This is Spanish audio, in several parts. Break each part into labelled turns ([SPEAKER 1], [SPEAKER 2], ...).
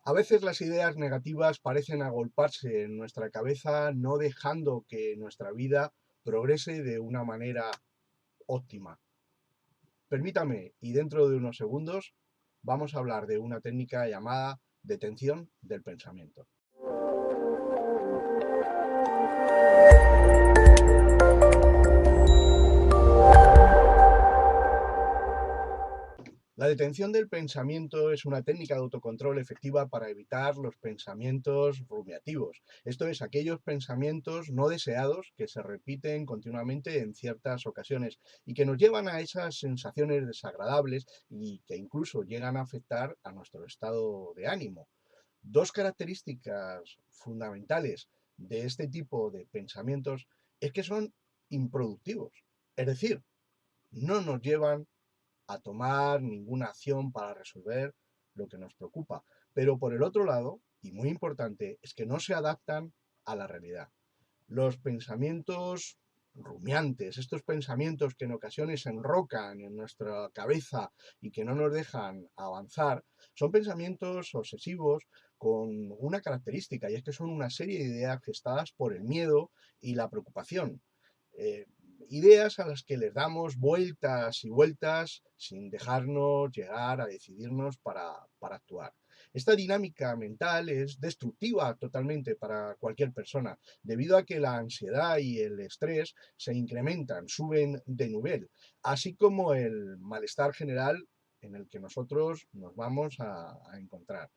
[SPEAKER 1] A veces las ideas negativas parecen agolparse en nuestra cabeza, no dejando que nuestra vida progrese de una manera óptima. Permítame, y dentro de unos segundos, vamos a hablar de una técnica llamada detención del pensamiento. La detención del pensamiento es una técnica de autocontrol efectiva para evitar los pensamientos rumiativos. Esto es, aquellos pensamientos no deseados que se repiten continuamente en ciertas ocasiones y que nos llevan a esas sensaciones desagradables y que incluso llegan a afectar a nuestro estado de ánimo. Dos características fundamentales de este tipo de pensamientos es que son improductivos, es decir, no nos llevan a tomar ninguna acción para resolver lo que nos preocupa. Pero por el otro lado, y muy importante, es que no se adaptan a la realidad. Los pensamientos rumiantes, estos pensamientos que en ocasiones se enrocan en nuestra cabeza y que no nos dejan avanzar, son pensamientos obsesivos con una característica, y es que son una serie de ideas gestadas por el miedo y la preocupación. Eh, Ideas a las que les damos vueltas y vueltas sin dejarnos llegar a decidirnos para actuar. Esta dinámica mental es destructiva totalmente para cualquier persona, debido a que la ansiedad y el estrés se incrementan, suben de nivel, así como el malestar general en el que nosotros nos vamos a encontrar.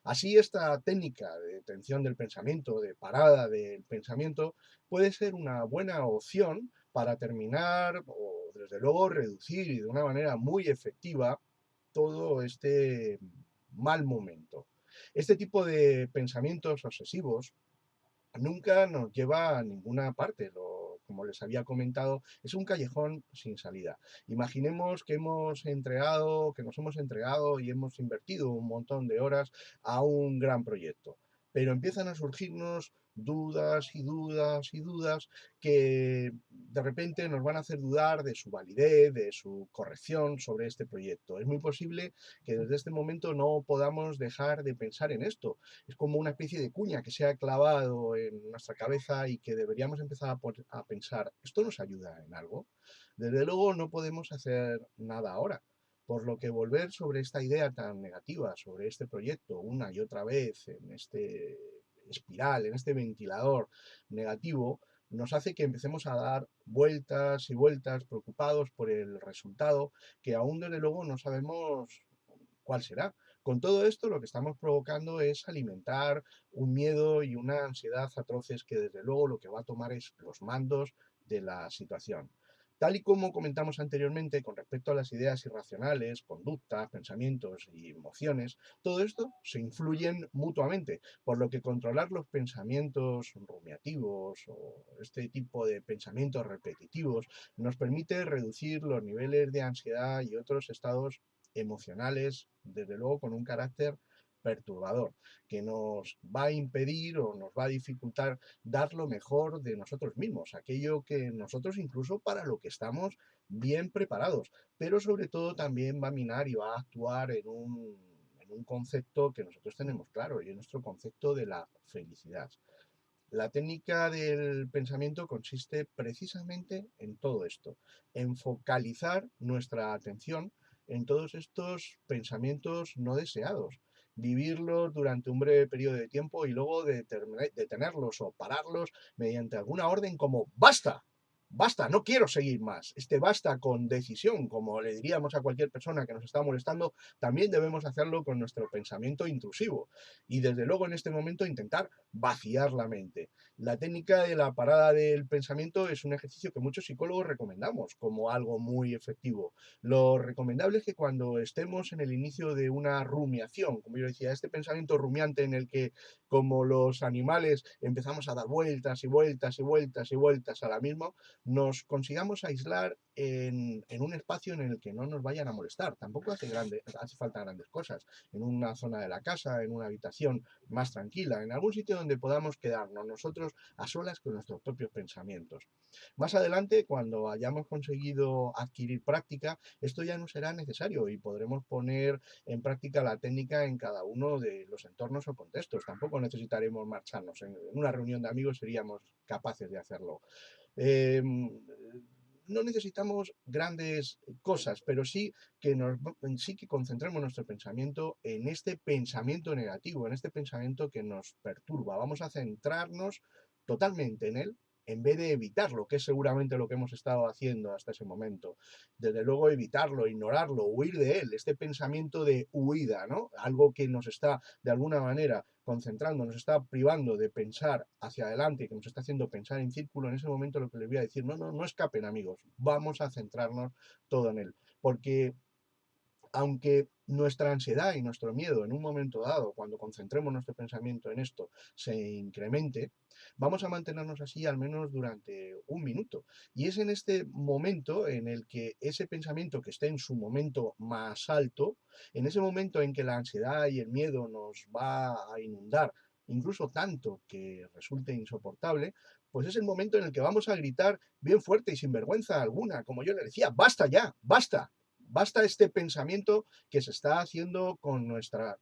[SPEAKER 1] Así, esta técnica de detención del pensamiento, de parada del pensamiento, puede ser una buena opción para terminar o, desde luego, reducir de una manera muy efectiva todo este mal momento. Este tipo de pensamientos obsesivos nunca nos lleva a ninguna parte. Como les había comentado, es un callejón sin salida. Imaginemos que nos hemos entregado y hemos invertido un montón de horas a un gran proyecto, pero empiezan a surgirnos dudas y dudas y dudas que de repente nos van a hacer dudar de su validez, de su corrección sobre este proyecto. Es muy posible que desde este momento no podamos dejar de pensar en esto. Es como una especie de cuña que se ha clavado en nuestra cabeza y que deberíamos empezar a pensar, ¿esto nos ayuda en algo? Desde luego no podemos hacer nada ahora, por lo que volver sobre esta idea tan negativa, sobre este proyecto, una y otra vez, en este espiral, en este ventilador negativo, nos hace que empecemos a dar vueltas y vueltas, preocupados por el resultado, que aún desde luego no sabemos cuál será. Con todo esto, lo que estamos provocando es alimentar un miedo y una ansiedad atroces que desde luego lo que va a tomar es los mandos de la situación. Tal y como comentamos anteriormente con respecto a las ideas irracionales, conductas, pensamientos y emociones, todo esto se influyen mutuamente, por lo que controlar los pensamientos rumiativos o este tipo de pensamientos repetitivos nos permite reducir los niveles de ansiedad y otros estados emocionales, desde luego con un carácter perturbador, que nos va a impedir o nos va a dificultar dar lo mejor de nosotros mismos, aquello que nosotros incluso para lo que estamos bien preparados, pero sobre todo también va a minar y va a actuar en un concepto que nosotros tenemos claro, y es nuestro concepto de la felicidad. La técnica del pensamiento consiste precisamente en todo esto, en focalizar nuestra atención en todos estos pensamientos no deseados, vivirlos durante un breve periodo de tiempo y luego detenerlos o pararlos mediante alguna orden como ¡basta! Basta, no quiero seguir más. Este basta con decisión, como le diríamos a cualquier persona que nos está molestando, también debemos hacerlo con nuestro pensamiento intrusivo. Y desde luego en este momento intentar vaciar la mente. La técnica de la parada del pensamiento es un ejercicio que muchos psicólogos recomendamos como algo muy efectivo. Lo recomendable es que cuando estemos en el inicio de una rumiación, como yo decía, este pensamiento rumiante en el que, como los animales, empezamos a dar vueltas y vueltas y vueltas y vueltas a la misma, nos consigamos aislar en un espacio en el que no nos vayan a molestar. Tampoco hace falta grandes cosas. En una zona de la casa, en una habitación más tranquila, en algún sitio donde podamos quedarnos nosotros a solas con nuestros propios pensamientos. Más adelante, cuando hayamos conseguido adquirir práctica, esto ya no será necesario y podremos poner en práctica la técnica en cada uno de los entornos o contextos. Tampoco necesitaremos marcharnos. En una reunión de amigos seríamos capaces de hacerlo. Eh, no necesitamos grandes cosas, pero sí que concentremos nuestro pensamiento en este pensamiento negativo, en este pensamiento que nos perturba. Vamos a centrarnos totalmente en él en vez de evitarlo, que es seguramente lo que hemos estado haciendo hasta ese momento. Desde luego evitarlo, ignorarlo, huir de él, este pensamiento de huida, ¿no? Algo que nos está de alguna manera concentrando, nos está privando de pensar hacia adelante, que nos está haciendo pensar en círculo. En ese momento lo que les voy a decir, no escapen, amigos, vamos a centrarnos todo en él, porque aunque nuestra ansiedad y nuestro miedo en un momento dado, cuando concentremos nuestro pensamiento en esto, se incremente, vamos a mantenernos así al menos durante un minuto. Y es en este momento en el que ese pensamiento que esté en su momento más alto, en ese momento en que la ansiedad y el miedo nos va a inundar, incluso tanto que resulte insoportable, pues es el momento en el que vamos a gritar bien fuerte y sin vergüenza alguna, como yo le decía, basta ya, basta. Basta este pensamiento que se está haciendo con nuestra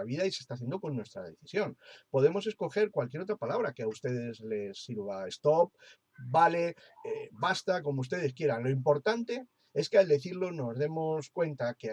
[SPEAKER 1] vida y se está haciendo con nuestra decisión. Podemos escoger cualquier otra palabra que a ustedes les sirva. Stop, vale, basta, como ustedes quieran. Lo importante es que al decirlo nos demos cuenta que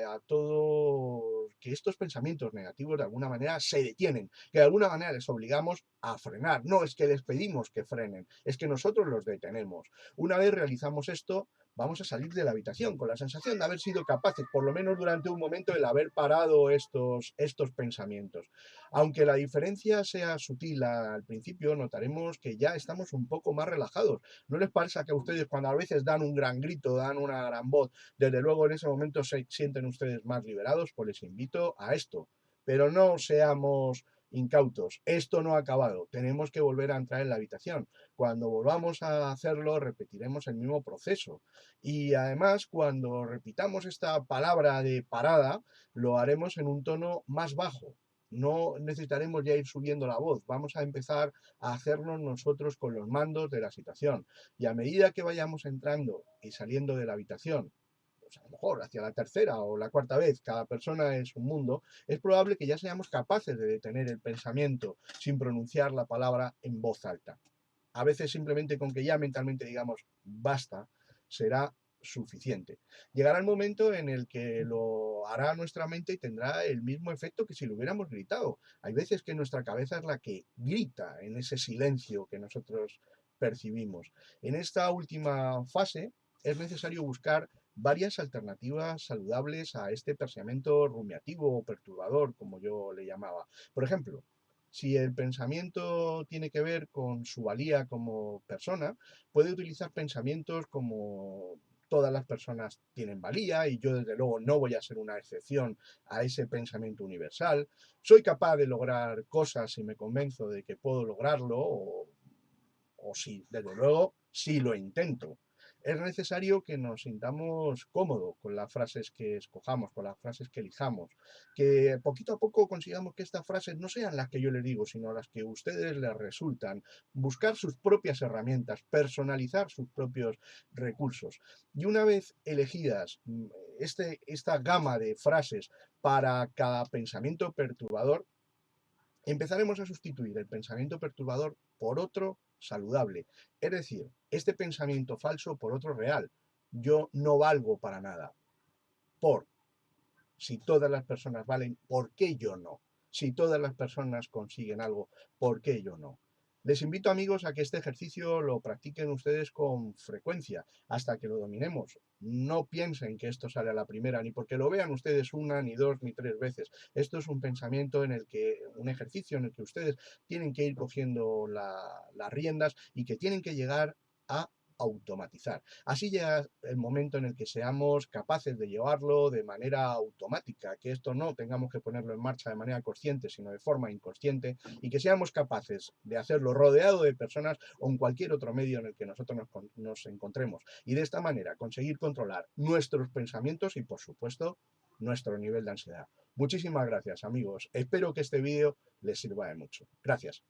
[SPEAKER 1] que estos pensamientos negativos de alguna manera se detienen, que de alguna manera les obligamos a frenar. No es que les pedimos que frenen, es que nosotros los detenemos. Una vez realizamos esto, vamos a salir de la habitación con la sensación de haber sido capaces, por lo menos durante un momento, el haber parado estos pensamientos. Aunque la diferencia sea sutil al principio, notaremos que ya estamos un poco más relajados. ¿No les pasa que a ustedes cuando a veces dan un gran grito, dan una gran voz, desde luego en ese momento se sienten ustedes más liberados? Pues les invito a esto. Pero no seamos incautos. Esto no ha acabado. Tenemos que volver a entrar en la habitación. Cuando volvamos a hacerlo, repetiremos el mismo proceso. Y además, cuando repitamos esta palabra de parada, lo haremos en un tono más bajo. No necesitaremos ya ir subiendo la voz, vamos a empezar a hacernos nosotros con los mandos de la situación. Y a medida que vayamos entrando y saliendo de la habitación, pues a lo mejor hacia la tercera o la cuarta vez, cada persona es un mundo, es probable que ya seamos capaces de detener el pensamiento sin pronunciar la palabra en voz alta. A veces simplemente con que ya mentalmente digamos basta, será suficiente. Llegará el momento en el que lo hará nuestra mente y tendrá el mismo efecto que si lo hubiéramos gritado. Hay veces que nuestra cabeza es la que grita en ese silencio que nosotros percibimos. En esta última fase es necesario buscar varias alternativas saludables a este pensamiento rumiativo o perturbador, como yo le llamaba. Por ejemplo, si el pensamiento tiene que ver con su valía como persona, puede utilizar pensamientos como todas las personas tienen valía y yo desde luego no voy a ser una excepción a ese pensamiento universal. Soy capaz de lograr cosas si me convenzo de que puedo lograrlo o si, desde luego, si lo intento. Es necesario que nos sintamos cómodos con las frases que escojamos, con las frases que elijamos, que poquito a poco consigamos que estas frases no sean las que yo les digo, sino las que a ustedes les resultan, buscar sus propias herramientas, personalizar sus propios recursos. Y una vez elegidas esta gama de frases para cada pensamiento perturbador, empezaremos a sustituir el pensamiento perturbador por otro saludable. Es decir, este pensamiento falso por otro real. Yo no valgo para nada. Por, si todas las personas valen, ¿por qué yo no? Si todas las personas consiguen algo, ¿por qué yo no? Les invito, amigos, a que este ejercicio lo practiquen ustedes con frecuencia hasta que lo dominemos. No piensen que esto sale a la primera, ni porque lo vean ustedes una, ni dos, ni tres veces. Esto es un pensamiento un ejercicio en el que ustedes tienen que ir cogiendo las riendas y que tienen que llegar a automatizar. Así llega el momento en el que seamos capaces de llevarlo de manera automática, que esto no tengamos que ponerlo en marcha de manera consciente, sino de forma inconsciente, y que seamos capaces de hacerlo rodeado de personas o en cualquier otro medio en el que nosotros nos encontremos. Y de esta manera conseguir controlar nuestros pensamientos y, por supuesto, nuestro nivel de ansiedad. Muchísimas gracias, amigos. Espero que este vídeo les sirva de mucho. Gracias.